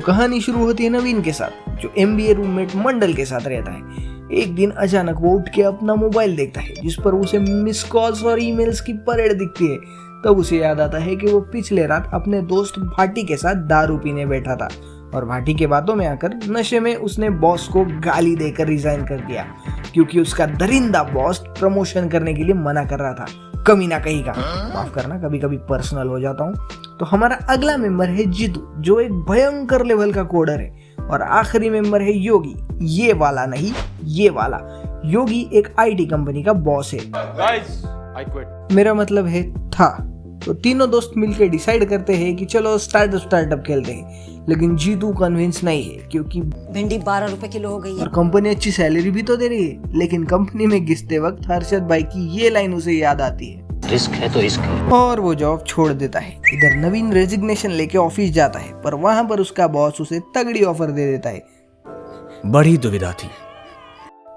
कहानी शुरू होती है नवीन के साथ, जो MBA रूममेट मंडल के साथ रहता है। एक दिन अचानक वो उठ के अपना मोबाइल देखता है, जिस पर उसे मिस कॉल्स और ईमेल्स की परेड दिखती है। तब उसे याद आता है कि वो पिछले रात अपने दोस्त भाटी के साथ दारू पीने बैठा था और भाटी के बातों में आकर नशे में उसने बॉस को गाली देकर रिजाइन कर दिया, क्योंकि उसका दरिंदा बॉस प्रमोशन करने के लिए मना कर रहा था। कमीना कहीं का, माफ करना कभी कभी पर्सनल हो जाता हूँ। तो हमारा अगला मेंबर है जीतू, जो एक भयंकर लेवल का कोडर है। और आखिरी मेंबर है योगी, ये वाला नहीं, ये वाला। योगी एक IT कंपनी का बॉस है। Guys, I quit. मेरा मतलब है था। तो तीनों दोस्त मिलकर डिसाइड करते हैं कि चलो स्टार्टअप खेलते हैं, लेकिन जीतू कन्विंस नहीं है, क्योंकि भिंडी 12 रुपए किलो हो गई है और कंपनी अच्छी सैलरी भी तो दे रही है। लेकिन कंपनी में घिसते वक्त हर्षद भाई की ये लाइन उसे याद आती है, रिस्क है तो रिस्क है, और वो जॉब छोड़ देता है। इधर नवीन रेजिग्नेशन लेके ऑफिस जाता है, पर वहां पर उसका बॉस उसे तगड़ी ऑफर दे देता है। बड़ी दुविधा थी।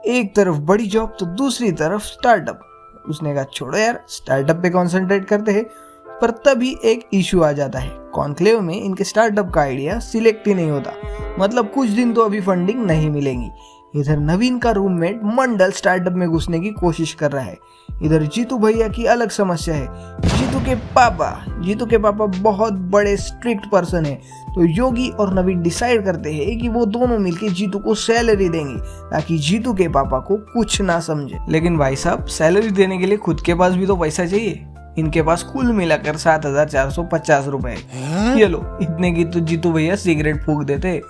एक तरफ बड़ी जॉब तो दूसरी तरफ स्टार्टअप। उसने कहा छोड़ो यार, स्टार्टअप पे कंसंट्रेट करते हैं। पर तभी एक इशू आ जाता है। कॉन्क्लेव में इनके स्टार्टअप का आइडिया सिलेक्ट ही नहीं होता, मतलब कुछ दिन तो अभी फंडिंग नहीं मिलेगी। इधर नवीन का रूममेट मंडल स्टार्टअप में घुसने की कोशिश कर रहा है। इधर जीतू भैया की अलग समस्या है। जीतू के पापा बहुत बड़े स्ट्रिक्ट पर्सन है। तो योगी और नवीन डिसाइड करते हैं कि वो दोनों मिलके जीतू को सैलरी देंगे, ताकि जीतू के पापा को कुछ ना समझे। लेकिन भाई साहब, सैलरी देने के लिए खुद के पास भी तो पैसा चाहिए। इनके पास कुल मिलाकर 7,450 रुपए है। ये लो, इतने की तो जीतू भैया सिगरेट फूंक देते।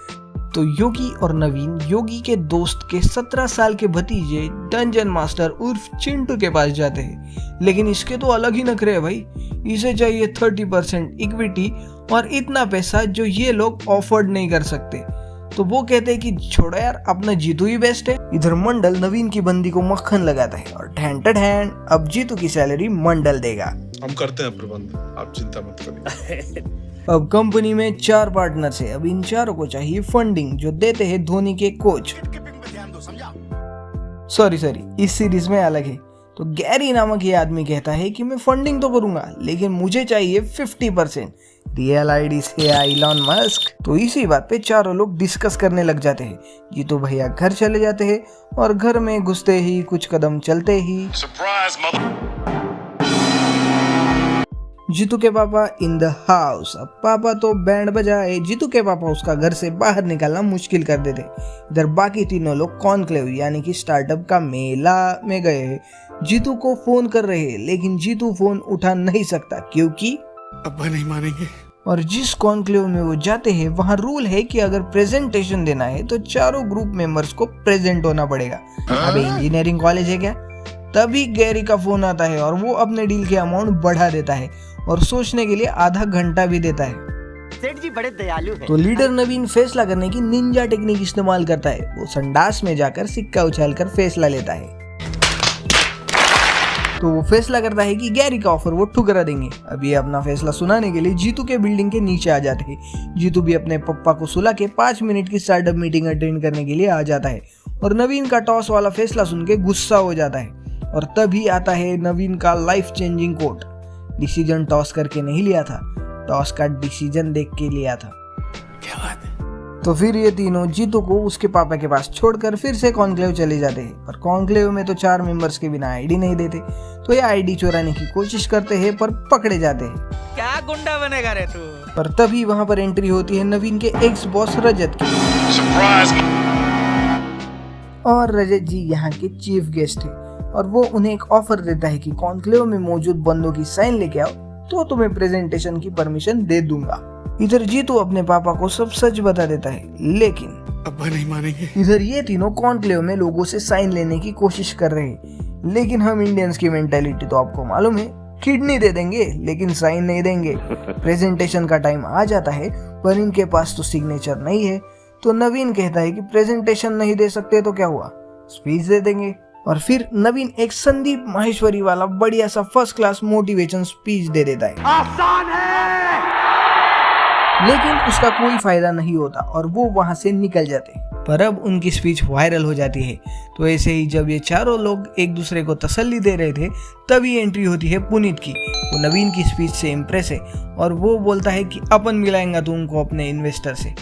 तो योगी और नवीन योगी के दोस्त के 17 साल के भतीजे डंजन मास्टर उर्फ चिंटू के पास जाते हैं। लेकिन इसके तो अलग ही नखरे है भाई। इसे चाहिए 30% इक्विटी और इतना पैसा जो ये लोग ऑफर्ड नहीं कर सकते। तो वो कहते हैं कि छोड़ो यार, अपना जीतू ही बेस्ट है। इधर मंडल नवीन की बंदी को मक्खन लगाता है और ठैन अब जीतू की सैलरी मंडल देगा। हम करते हैं प्रबंध, आप चिंता मत करिए। अब कंपनी में 4 पार्टनर्स है। अब इन चारों को चाहिए फंडिंग, जो देते हैं धोनी के कोच। सॉरी, इस सीरीज में अलग है। तो गैरी नामक ये आदमी कहता है कि मैं फंडिंग तो करूंगा, लेकिन मुझे चाहिए 50%। रियल आईडी से इलॉन मस्क। तो इसी बात पे चारों लोग डिस्कस करने लग जाते हैं। जीतू भैया घर चले जाते हैं और घर में घुसते ही कुछ कदम चलते ही जीतू के पापा इन द हाउस। अब पापा तो बैंड बजाए, जीतू के पापा उसका घर से बाहर निकालना मुश्किल कर देते। इधर बाकी तीनों लोग कॉन्क्लेव यानी कि स्टार्टअप का मेला में गए हैं। जीतू को फोन कर रहे हैं, लेकिन जीतू फोन उठा नहीं सकता, क्योंकि अब्बा नहीं मानेंगे। और जिस कॉन्क्लेव में वो जाते हैं वहाँ रूल है कि अगर प्रेजेंटेशन देना है तो चारों ग्रुप मेंबर्स को प्रेजेंट होना पड़ेगा। अबे इंजीनियरिंग कॉलेज है क्या? तभी गैरी का फोन आता है और वो अपने डील के अमाउंट बढ़ा देता है और सोचने के लिए आधा घंटा भी देता है। सेठ जी बड़े दयालु हैं। तो लीडर नवीन फैसला करने की निंजा टेक्निक इस्तेमाल करता है। वो संडास में जाकर सिक्का उछालकर फैसला लेता है। तो वो फैसला करता है कि गैरी का ऑफर वो ठुकरा देंगे। अब ये अपना फैसला सुनाने के लिए जीतू के बिल्डिंग के नीचे आ जाते हैं। जीतू भी अपने पप्पा को सुला के 5 मिनट की स्टार्टअप मीटिंग अटेंड करने के लिए आ जाता है और नवीन का टॉस वाला फैसला सुन के गुस्सा हो जाता है। और तभी आता है नवीन का life changing quote, decision toss करके नहीं लिया था, टॉस का डिसीजन देख के लिया था। क्या बात है? तो फिर ये तीनों जीतू को उसके पापा के पास छोड़कर फिर से कॉन्क्लेव चले जाते हैं। पर कॉन्क्लेव में तो 4 मेंबर्स के बिना आईडी नहीं देते, तो ये आईडी चुराने की कोशिश करते हैं पर पकड़े जाते हैं। क्या गुंडा बनेगा रे तू? पर तभी वहां पर एंट्री होती है नवीन के एक्स बॉस रजत की। और रजत जी यहाँ के चीफ गेस्ट है और वो उन्हें एक ऑफर देता है कि कॉन्क्लेव में मौजूद बंदों की साइन लेके आओ तो तुम्हें प्रेजेंटेशन की परमिशन दे दूंगा। इधर जीतू अपने पापा को सब सच बता देता है, लेकिन अब्बा नहीं मानेंगे। इधर ये तीनों कॉन्क्लेव में लोगों से साइन लेने की कोशिश कर रहे हैं। लेकिन हम इंडियंस की मेंटालिटी तो आपको मालूम है, किडनी दे देंगे लेकिन साइन नहीं देंगे। प्रेजेंटेशन का टाइम आ जाता है पर इनके पास तो सिग्नेचर नहीं है। तो नवीन कहता है कि प्रेजेंटेशन नहीं दे सकते तो क्या हुआ, स्पीच दे देंगे। और फिर नवीन एक संदीप माहेश्वरी वाला बढ़िया सा फर्स्ट क्लास मोटिवेशन स्पीच दे देता है। आसान है। लेकिन उसका कोई फायदा नहीं होता और वो वहां से निकल जाते हैं। पर अब उनकी स्पीच वायरल हो जाती है। तो ऐसे ही जब ये चारों लोग एक दूसरे को तसल्ली दे रहे थे, तभी एंट्री होती है पुनीत की। वो नवीन की स्पीच से इम्प्रेस है और वो बोलता है कि अपन मिलाएंगा तुमको अपने इन्वेस्टर से।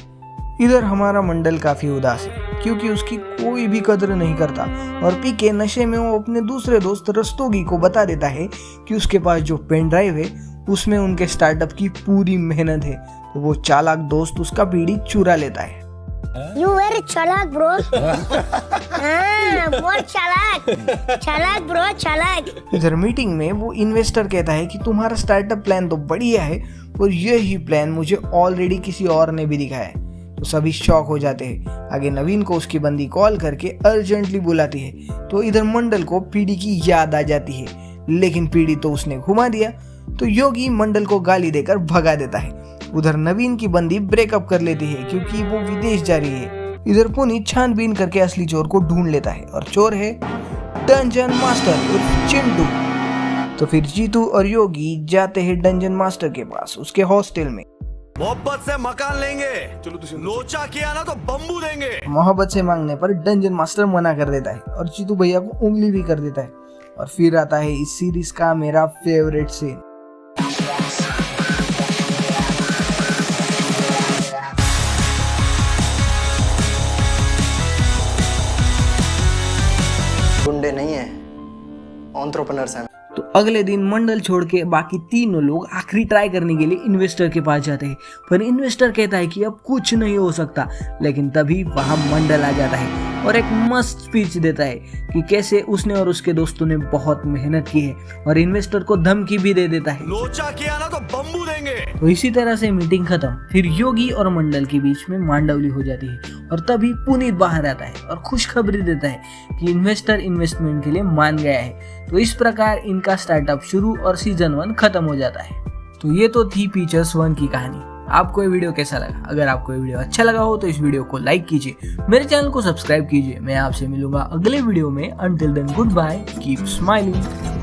इधर हमारा मंडल काफी उदास है क्योंकि उसकी कोई भी कदर नहीं करता और पी के नशे में वो अपने दूसरे दोस्त रस्तोगी को बता देता है कि उसके पास जो पेन ड्राइव है उसमें उनके स्टार्टअप की पूरी मेहनत है। तो वो चालाक दोस्त उसका पीडी चुरा लेता है। You very चालाक ब्रो। बहुत चालाक ब्रो, चालाक। इधर मीटिंग में वो इन्वेस्टर कहता है कि तुम्हारा स्टार्टअप प्लान तो बढ़िया है और यही प्लान मुझे ऑलरेडी किसी और ने भी दिखाया है। तो सभी शॉक हो जाते हैं। आगे नवीन को उसकी बंदी कॉल करके अर्जेंटली बुलाती है। तो इधर मंडल को पीडी की याद आ जाती है, लेकिन पीडी तो उसने घुमा दिया। तो योगी मंडल को गाली देकर भगा देता है। उधर नवीन की बंदी ब्रेकअप कर लेती है क्योंकि वो विदेश जा रही है। इधर पुनीत छानबीन करके असली चोर को ढूंढ लेता है और चोर है डंजन मास्टर उर्फ चिंटू। तो फिर जीतू और योगी जाते हैं डंजन मास्टर के पास उसके हॉस्टल में। मोहब्बत से मकान लेंगे, लोचा किया ना तो बम्बू देंगे। मोहब्बत से मांगने पर डंजन मास्टर मना कर देता है और जीतू भैया को उंगली भी कर देता है। और फिर आता है इस सीरीज का मेरा फेवरेट सीन। गुंडे नहीं है, एंटरप्रेन्योर्स हैं। तो अगले दिन मंडल छोड़ के बाकी तीनों लोग आखिरी ट्राई करने के लिए इन्वेस्टर के पास जाते हैं। पर इन्वेस्टर कहता है कि अब कुछ नहीं हो सकता। लेकिन तभी वहां मंडल आ जाता है और एक मस्त स्पीच देता है कि कैसे उसने और उसके दोस्तों ने बहुत मेहनत की है और इन्वेस्टर को धमकी भी दे देता है। लोचा किया ना तो बम्बू देंगे। तो इसी तरह से मीटिंग खत्म। फिर योगी और मंडल के बीच में मांडवली हो जाती है और तभी पुनीत बाहर आता है और खुशखबरी देता है कि इन्वेस्टर इन्वेस्टमेंट के लिए मान गया है। तो इस प्रकार इनका स्टार्टअप शुरू और सीजन 1 खत्म हो जाता है। तो ये तो थी पिक्चर्स 1 की कहानी। आपको ये वीडियो कैसा लगा? अगर आपको ये वीडियो अच्छा लगा हो तो इस वीडियो को लाइक कीजिए, मेरे चैनल को सब्सक्राइब कीजिए। मैं आपसे मिलूंगा अगले वीडियो में। Until then goodbye, keep smiling.